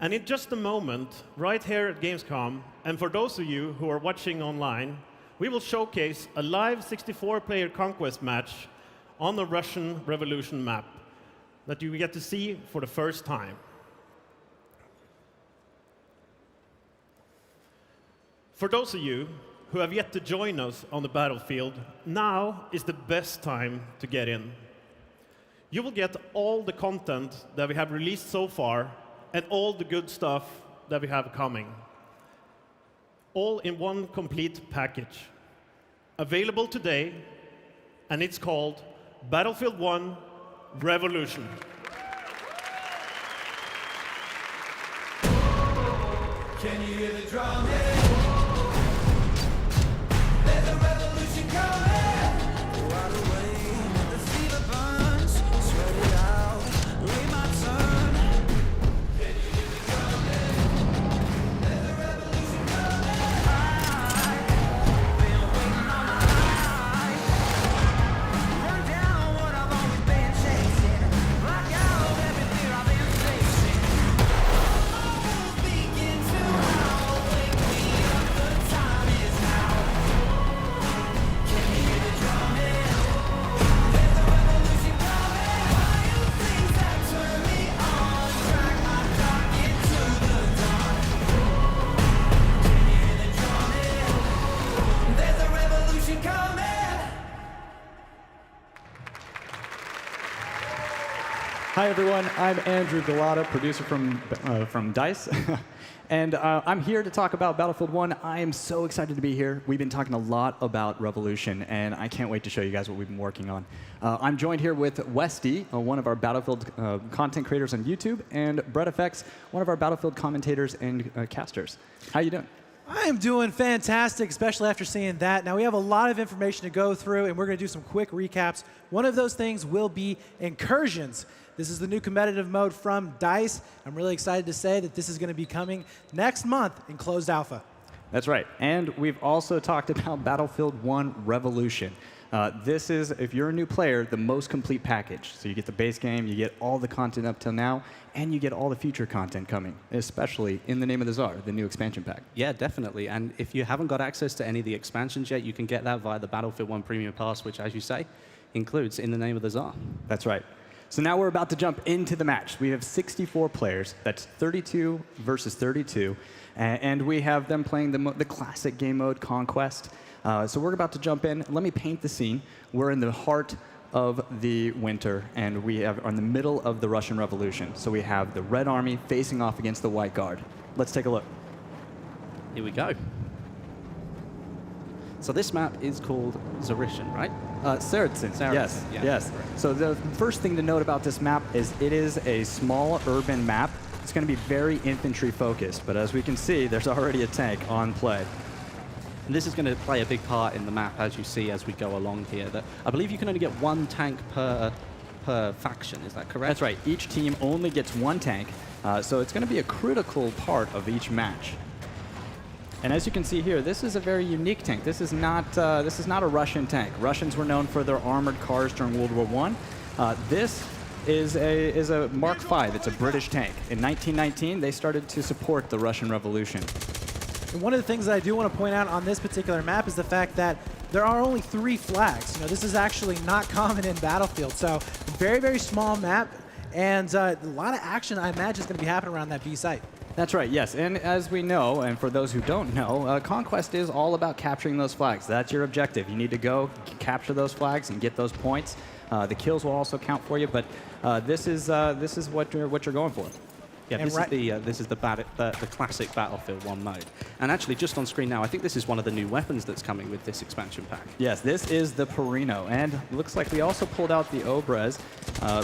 And in just a moment, right here at Gamescom, and for those of you who are watching online, we will showcase a live 64-player conquest match on the Russian Revolution map that you get to see for the first time. For those of you who have yet to join us on the battlefield, now is the best time to get in. You will get all the content that we have released so far and all the good stuff that we have coming, all in one complete package. Available today, and it's called Battlefield 1 Revolution. Can you hear the drum hit? There's a revolution coming. Right away, the fever burns. Sweat it out, wait my turn. Can you hear the drum hit? There's a revolution coming. I've been waiting all my life. Run down what I've always been chasing. Block out every fear I've been facing. Begin to howl. Hi, everyone. I'm Andrew Galata, producer from DICE. And I'm here to talk about Battlefield 1. I am so excited to be here. We've been talking a lot about Revolution, and I can't wait to show you guys what we've been working on. I'm joined here with Westy, one of our Battlefield content creators on YouTube, and Brett FX, one of our Battlefield commentators and casters. How you doing? I am doing fantastic, especially after seeing that. Now, we have a lot of information to go through, and we're going to do some quick recaps. One of those things will be incursions. This is the new competitive mode from DICE. I'm really excited to say that this is going to be coming next month in closed alpha. That's right. And we've also talked about Battlefield 1 Revolution. This is, if you're a new player, the most complete package. So you get the base game, you get all the content up till now, and you get all the future content coming, especially In the Name of the Tsar, the new expansion pack. Yeah, definitely. And if you haven't got access to any of the expansions yet, you can get that via the Battlefield 1 Premium Pass, which, as you say, includes In the Name of the Tsar. That's right. So now we're about to jump into the match. We have 64 players. That's 32 versus 32. And we have them playing the classic game mode, Conquest. So we're about to jump in. Let me paint the scene. We're in the heart of the winter, and we are in the middle of the Russian Revolution. So we have the Red Army facing off against the White Guard. Let's take a look. Here we go. So this map is called Zarishan, right? Saracen, yes, yeah. yes. So the first thing to note about this map is it is a small urban map. It's going to be very infantry focused, but as we can see, there's already a tank on play. And this is going to play a big part in the map, as you see as we go along here. That I believe you can only get one tank per faction, is that correct? That's right. Each team only gets one tank, so it's going to be a critical part of each match. And as you can see here, this is a very unique tank. This is not a Russian tank. Russians were known for their armored cars during World War I. This is a Mark V. It's a British tank. In 1919, they started to support the Russian Revolution. And one of the things that I do want to point out on this particular map is the fact that there are only 3 flags. You know, this is actually not common in Battlefield. So very, very small map, and a lot of action, I imagine, is going to be happening around that B site. That's right, yes. And as we know, and for those who don't know, Conquest is all about capturing those flags. That's your objective. You need to go capture those flags and get those points. The kills will also count for you, but this is what you're going for. Yeah, this is the classic Battlefield 1 mode. And actually, just on screen now, I think this is one of the new weapons that's coming with this expansion pack. Yes, this is the Perino, and looks like we also pulled out the Obrez.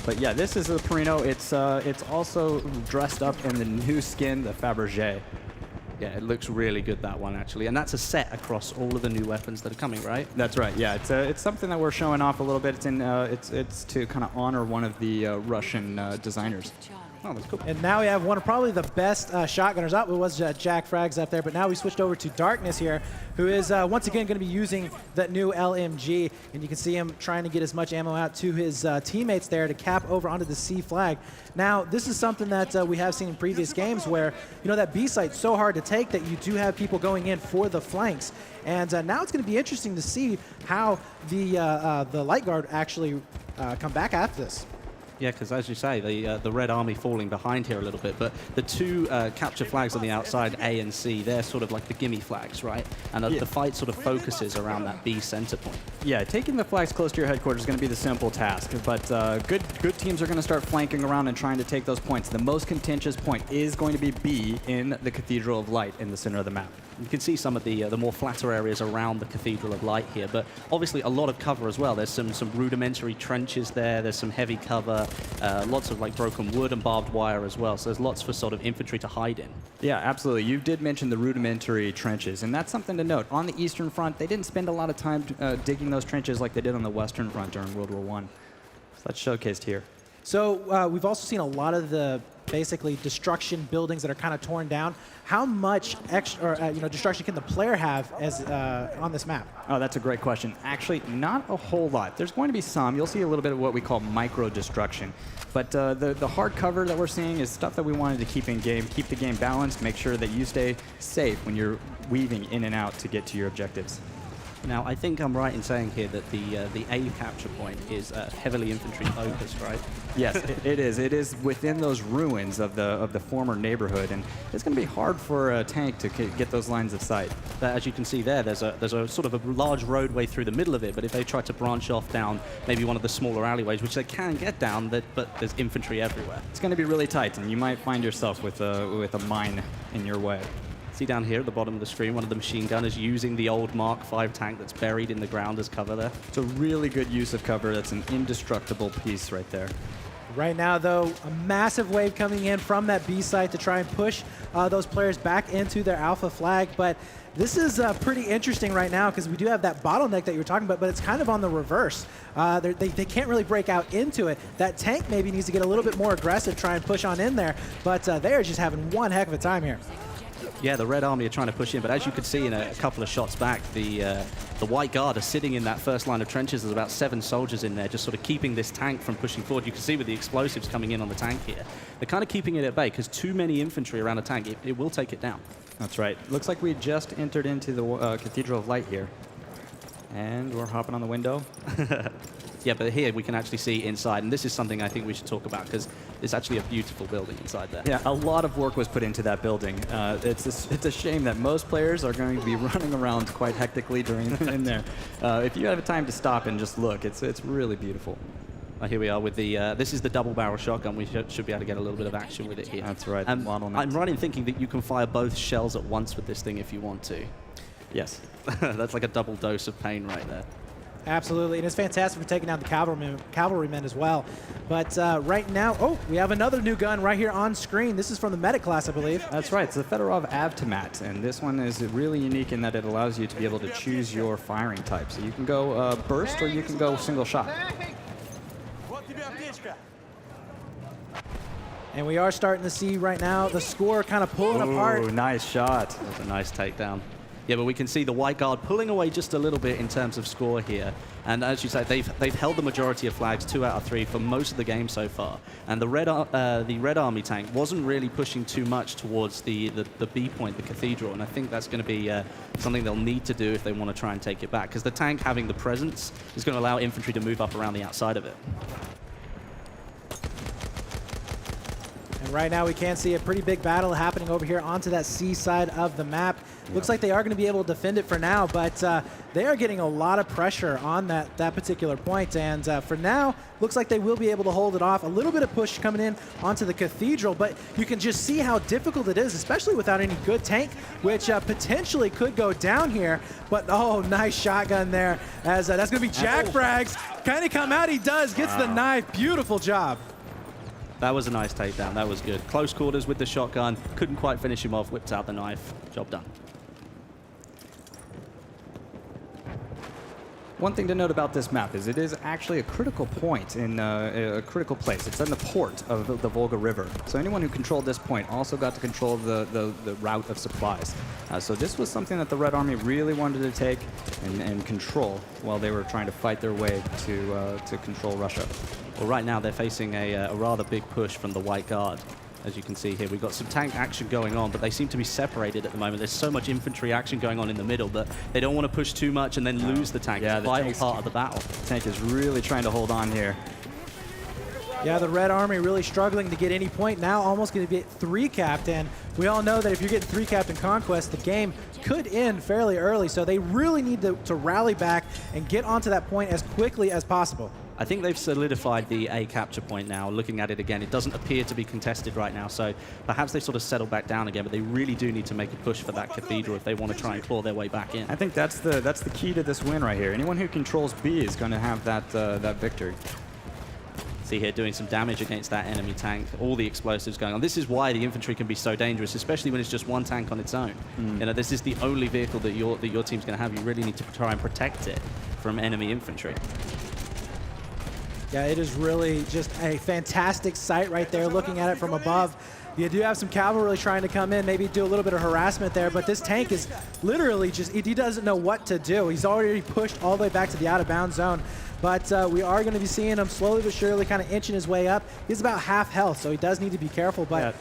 But yeah, this is the Perino. It's also dressed up in the new skin, the Fabergé. Yeah, it looks really good, that one, actually. And that's a set across all of the new weapons that are coming, right? That's right, yeah. It's something that we're showing off a little bit. It's to kind of honor one of the Russian designers. Oh, that's cool. And now we have one of probably the best shotgunners up. It was Jack Frags up there, but now we switched over to Darkness here, who is once again going to be using that new LMG. And you can see him trying to get as much ammo out to his teammates there to cap over onto the C flag. Now, this is something that we have seen in previous games where, you know, that B site's so hard to take that you do have people going in for the flanks. And now it's going to be interesting to see how the Light Guard actually come back after this. Yeah, because as you say, the Red Army falling behind here a little bit, but the 2 capture flags on the outside, A and C, they're sort of like the gimme flags, right? And the fight sort of focuses around that B center point. Yeah, taking the flags close to your headquarters is going to be the simple task, but good teams are going to start flanking around and trying to take those points. The most contentious point is going to be B in the Cathedral of Light in the center of the map. You can see some of the more flatter areas around the Cathedral of Light here, but obviously a lot of cover as well. There's some rudimentary trenches there. There's some heavy cover, lots of like broken wood and barbed wire as well. So there's lots for sort of infantry to hide in. Yeah, absolutely. You did mention the rudimentary trenches, and that's something to note. On the Eastern Front, they didn't spend a lot of time digging those trenches like they did on the Western Front during World War I. So that's showcased here. So we've also seen a lot of the basically destruction buildings that are kind of torn down. How much extra, destruction can the player have as on this map? Oh, that's a great question. Actually, not a whole lot. There's going to be some. You'll see a little bit of what we call micro destruction. But the hard cover that we're seeing is stuff that we wanted to keep in game, keep the game balanced, make sure that you stay safe when you're weaving in and out to get to your objectives. Now, I think I'm right in saying here that the A capture point is heavily infantry focused, right? Yes, it is. It is within those ruins of the former neighborhood, and it's going to be hard for a tank to get those lines of sight. But as you can see there, there's a sort of a large roadway through the middle of it, but if they try to branch off down maybe one of the smaller alleyways, which they can get down, but there's infantry everywhere. It's going to be really tight, and you might find yourself with a mine in your way. See down here at the bottom of the screen, one of the machine gunners using the old Mark V tank that's buried in the ground as cover there. It's a really good use of cover. That's an indestructible piece right there. Right now, though, a massive wave coming in from that B site to try and push those players back into their alpha flag. But this is pretty interesting right now because we do have that bottleneck that you were talking about, but it's kind of on the reverse. They can't really break out into it. That tank maybe needs to get a little bit more aggressive, try and push on in there. But they are just having one heck of a time here. Yeah, the Red Army are trying to push in, but as you could see in a couple of shots back, the White Guard are sitting in that first line of trenches. There's about 7 soldiers in there, just sort of keeping this tank from pushing forward. You can see with the explosives coming in on the tank here. They're kind of keeping it at bay, because too many infantry around a tank, it will take it down. That's right. Looks like we just entered into the Cathedral of Light here. And we're hopping on the window. Yeah, but here we can actually see inside, and this is something I think we should talk about, because it's actually a beautiful building inside there. Yeah, a lot of work was put into that building. It's a shame that most players are going to be running around quite hectically in there. If you have time to stop and just look, it's really beautiful. Here we are with the, this is the double barrel shotgun. We should be able to get a little bit of action with it here. That's right. I'm right in thinking that you can fire both shells at once with this thing if you want to. Yes. That's like a double dose of pain right there. Absolutely, and it's fantastic for taking down the cavalrymen as well. But right now, oh, we have another new gun right here on screen. This is from the medic class, I believe. That's right, it's the Fedorov Avtomat, and this one is really unique in that it allows you to be able to choose your firing type. So you can go burst or you can go single shot. And we are starting to see right now the score kind of pulling apart. Ooh, nice shot. That's a nice takedown. Yeah, but we can see the White Guard pulling away just a little bit in terms of score here. And as you say, they've held the majority of flags, 2 out of 3 for most of the game so far. And the Red Army tank wasn't really pushing too much towards the B point, the Cathedral. And I think that's going to be something they'll need to do if they want to try and take it back, because the tank having the presence is going to allow infantry to move up around the outside of it. And right now we can see a pretty big battle happening over here onto that C side of the map. Looks like they are going to be able to defend it for now, but they are getting a lot of pressure on that particular point. And for now, looks like they will be able to hold it off. A little bit of push coming in onto the Cathedral, but you can just see how difficult it is, especially without any good tank, which potentially could go down here. But, oh, nice shotgun there. As that's going to be Jack Frags. Kind of come out, he does, gets the knife. Beautiful job. That was a nice takedown. That was good. Close quarters with the shotgun. Couldn't quite finish him off. Whipped out the knife. Job done. One thing to note about this map is it is actually a critical point in a critical place. It's in the port of the Volga River. So anyone who controlled this point also got to control the route of supplies. So this was something that the Red Army really wanted to take and control while they were trying to fight their way to control Russia. Well, right now they're facing a rather big push from the White Guard. As you can see here, we've got some tank action going on, but they seem to be separated at the moment. There's so much infantry action going on in the middle that they don't want to push too much and then lose the tank. Yeah, it's a vital part of the battle. The tank is really trying to hold on here. Yeah, the Red Army really struggling to get any point. Now almost going to get 3-capped, and we all know that if you're getting 3-capped in Conquest, the game could end fairly early. So they really need to rally back and get onto that point as quickly as possible. I think they've solidified the A capture point now. Looking at it again, it doesn't appear to be contested right now, so perhaps they sort of settled back down again, but they really do need to make a push for that Cathedral if they want to try and claw their way back in. I think that's the key to this win right here. Anyone who controls B is going to have that victory. See here, doing some damage against that enemy tank. All the explosives going on. This is why the infantry can be so dangerous, especially when it's just one tank on its own. You know, this is the only vehicle that your team's going to have. You really need to try and protect it from enemy infantry. Yeah, it is really just a fantastic sight right there, looking at it from above. You do have some cavalry trying to come in, maybe do a little bit of harassment there, but this tank is literally just, he doesn't know what to do. He's already pushed all the way back to the out-of-bounds zone. But we are going to be seeing him slowly but surely kind of inching his way up. He's about half health, so he does need to be careful. But,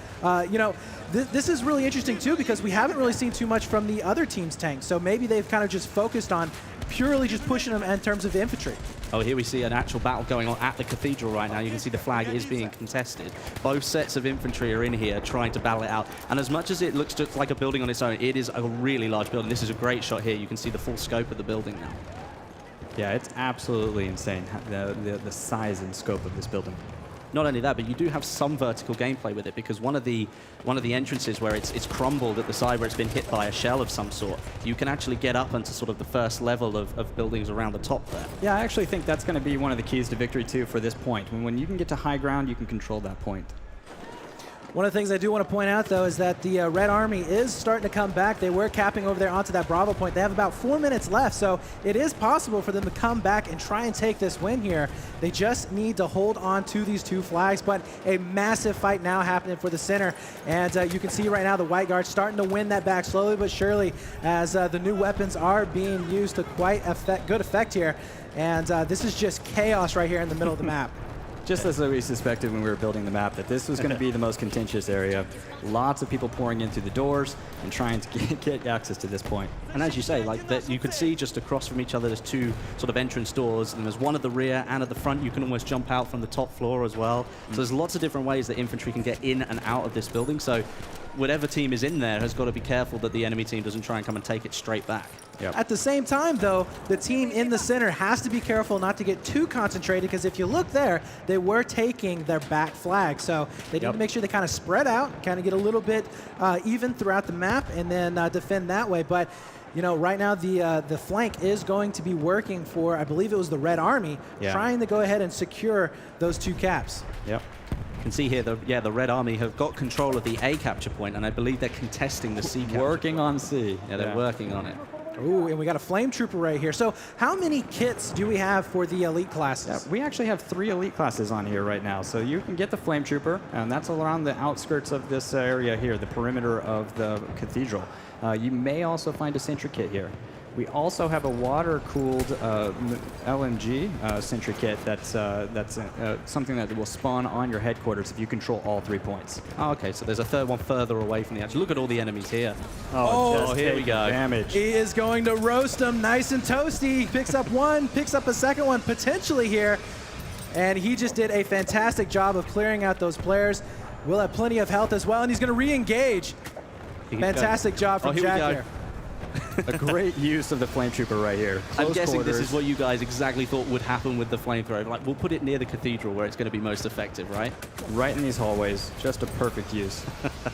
you know, this is really interesting, too, because we haven't really seen too much from the other team's tanks. So maybe they've kind of just focused on purely just pushing them in terms of the infantry. Oh, here we see an actual battle going on at the cathedral right now. You can see the flag is being contested. Both sets of infantry are in here trying to battle it out. And as much as it looks just like a building on its own, it is a really large building. This is a great shot here. You can see the full scope of the building now. Yeah, it's absolutely insane, the size and scope of this building. Not only that, but you do have some vertical gameplay with it, because one of the entrances where it's crumbled at the side, where it's been hit by a shell of some sort, you can actually get up onto sort of the first level of buildings around the top there. Yeah, I actually think that's going to be one of the keys to victory too for this point. When you can get to high ground, you can control that point. One of the things I do want to point out, though, is that the Red Army is starting to come back. They were capping over there onto that Bravo point. They have about 4 minutes left, so it is possible for them to come back and try and take this win here. They just need to hold on to these 2 flags, but a massive fight now happening for the center. And you can see right now the White Guard starting to win that back slowly but surely, as the new weapons are being used to quite good effect here. And this is just chaos right here in the middle of the map. Just as we suspected when we were building the map, that this was going to be the most contentious area. Lots of people pouring in through the doors and trying to get access to this point. And as you say, like that, you could see just across from each other, there's 2 sort of entrance doors, and there's one at the rear and at the front. You can almost jump out from the top floor as well. So there's lots of different ways that infantry can get in and out of this building. So whatever team is in there has got to be careful that the enemy team doesn't try and come and take it straight back. Yep. At the same time, though, the team in the center has to be careful not to get too concentrated, because if you look there, they were taking their back flag. So they need to make sure they kind of spread out, kind of get a little bit even throughout the map, and then defend that way. But you know, right now the flank is going to be working for, I believe it was the Red Army, trying to go ahead and secure those 2 caps. Yep. You can see here, the Red Army have got control of the A capture point, and I believe they're contesting the C capture. Working on C. Yeah, they're working on it. Ooh, and we got a Flame Trooper right here. So how many kits do we have for the elite classes? Yeah, we actually have 3 elite classes on here right now. So you can get the Flame Trooper, and that's around the outskirts of this area here, the perimeter of the cathedral. You may also find a sentry kit here. We also have a water-cooled LMG sentry kit that's something that will spawn on your headquarters if you control all 3 points. Oh, okay, so there's a third one further away from the edge. Look at all the enemies here. Oh, here we go. Damage. He is going to roast them nice and toasty. He picks up one, picks up a second one potentially here. And he just did a fantastic job of clearing out those players. Will have plenty of health as well, and he's going to re-engage. Fantastic job from Jack here. A great use of the Flame Trooper right here. I'm guessing this is what you guys exactly thought would happen with the flamethrower. Like, we'll put it near the cathedral where it's going to be most effective, right? Right in these hallways. Just a perfect use.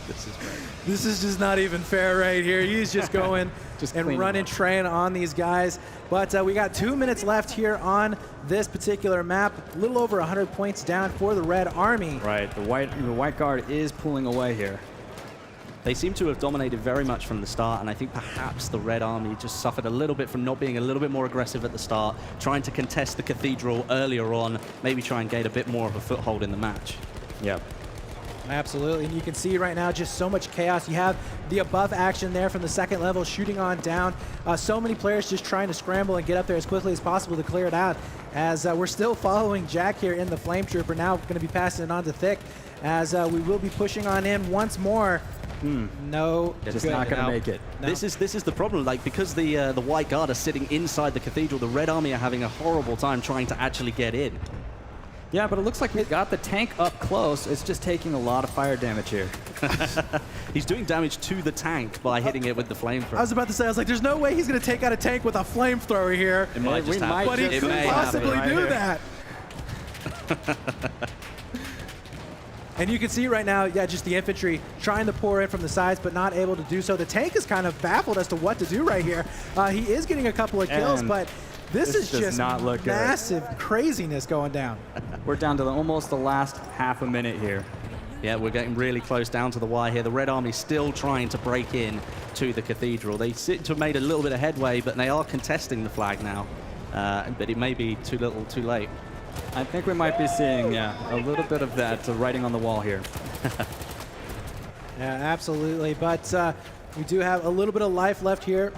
This is great. This is just not even fair right here. He's just going and running train on these guys. But we got 2 minutes left here on this particular map. A little over 100 points down for the Red Army. Right. The White Guard is pulling away here. They seem to have dominated very much from the start, and I think perhaps the Red Army just suffered a little bit from not being a little bit more aggressive at the start, trying to contest the cathedral earlier on, maybe try and gain a bit more of a foothold in the match. Yep. Absolutely, and you can see right now just so much chaos. You have the above action there from the second level shooting on down. So many players just trying to scramble and get up there as quickly as possible to clear it out. As we're still following Jack here in the Flame Trooper, now going to be passing it on to Thick, as we will be pushing on him once more. No, just not going to make it. No. This is the problem. Like, because the White Guard are sitting inside the cathedral, the Red Army are having a horrible time trying to actually get in. Yeah, but it looks like we've got the tank up close. It's just taking a lot of fire damage here. He's doing damage to the tank by hitting it with the flamethrower. I was about to say, I was like, there's no way he's going to take out a tank with a flamethrower here. It might just happen. But he could possibly do that. And you can see right now, yeah, just the infantry trying to pour in from the sides, but not able to do so. The tank is kind of baffled as to what to do right here. He is getting a couple of kills, but this is just not look massive craziness going down. We're down to almost the last half a minute here. Yeah, we're getting really close down to the wire here. The Red Army still trying to break in to the cathedral. They seem to have made a little bit of headway, but they are contesting the flag now. But it may be too little, too late. I think we might be seeing, a little bit of that writing on the wall here. Yeah, absolutely. But we do have a little bit of life left here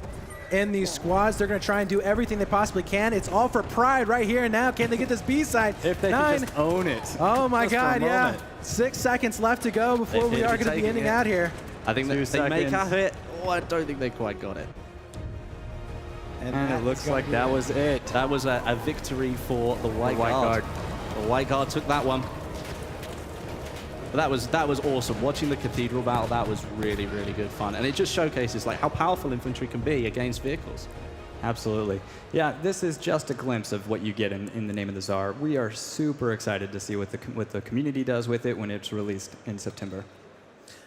in these squads. They're going to try and do everything they possibly can. It's all for pride right here and now. Can they get this B-side? If they can just own it. Oh, my just God, yeah. 6 seconds left to go before we are going to be ending out here. I think that they may have it. Oh, I don't think they quite got it. And it looks like that was it. That was a victory for the White Guard. The White Guard took that one. But that was awesome. Watching the Cathedral battle, that was really, really good fun. And it just showcases like how powerful infantry can be against vehicles. Absolutely. Yeah, this is just a glimpse of what you get in the Name of the Tsar. We are super excited to see what the community does with it when it's released in September.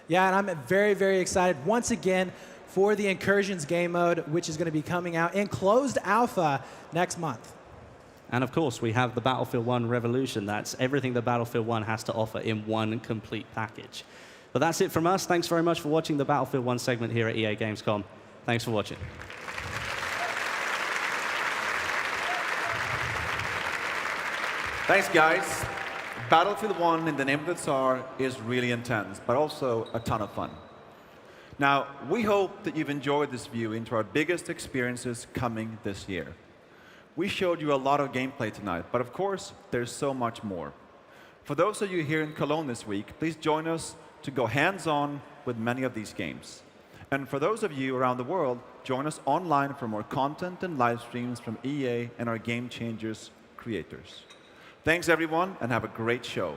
Yeah, and I'm very, very excited once again for the Incursions game mode, which is going to be coming out in closed alpha next month. And of course, we have the Battlefield 1 Revolution. That's everything that Battlefield 1 has to offer in one complete package. But that's it from us. Thanks very much for watching the Battlefield 1 segment here at EA Gamescom. Thanks for watching. Thanks, guys. Battlefield 1 in the Name of the Tsar is really intense, but also a ton of fun. Now, we hope that you've enjoyed this view into our biggest experiences coming this year. We showed you a lot of gameplay tonight, but of course, there's so much more. For those of you here in Cologne this week, please join us to go hands-on with many of these games. And for those of you around the world, join us online for more content and live streams from EA and our Game Changers creators. Thanks, everyone, and have a great show.